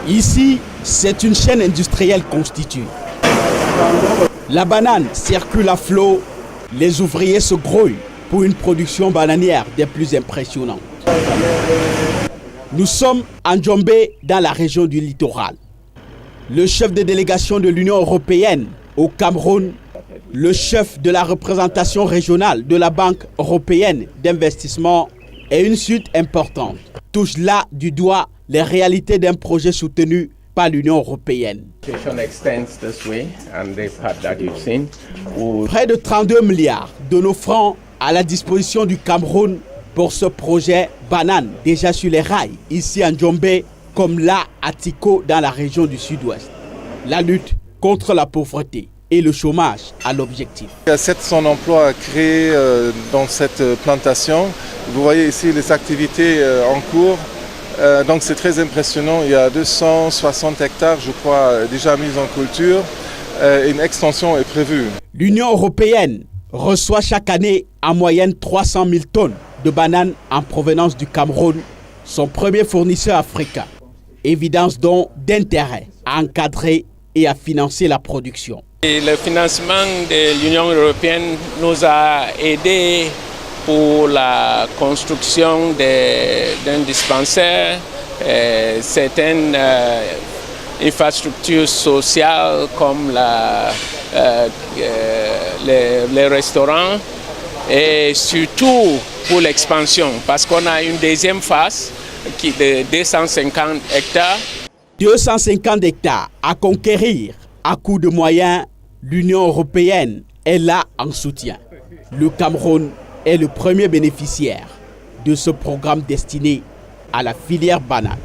Ici, c'est une chaîne industrielle constituée. La banane circule à flot, les ouvriers se grouillent pour une production bananière des plus impressionnantes. Nous sommes à Njombe, dans la région du littoral. Le chef de délégation de l'Union européenne au Cameroun, le chef de la représentation régionale de la Banque européenne d'investissement et une suite importante touchent là du doigt les réalités d'un projet soutenu par l'Union européenne. Près de 32 milliards de nos francs à la disposition du Cameroun pour ce projet banane déjà sur les rails, ici à Njombe, comme là à Tiko dans la région du sud-ouest. La lutte contre la pauvreté et le chômage à l'objectif. Il y a 700 emplois créés dans cette plantation. Vous voyez ici les activités en cours. Donc c'est très impressionnant. Il y a 260 hectares, je crois, déjà mis en culture. Une extension est prévue. L'Union européenne reçoit chaque année en moyenne 300 000 tonnes de bananes en provenance du Cameroun, son premier fournisseur africain. Évidence donc d'intérêt à encadrer et à financer la production. Et le financement de l'Union européenne nous a aidés pour la construction d'un dispensaire, certaines infrastructures sociales comme les restaurants et surtout pour l'expansion parce qu'on a une deuxième phase qui est de 250 hectares. 250 hectares à conquérir à coût de moyens, l'Union européenne est là en soutien. Le Cameroun est le premier bénéficiaire de ce programme destiné à la filière banane.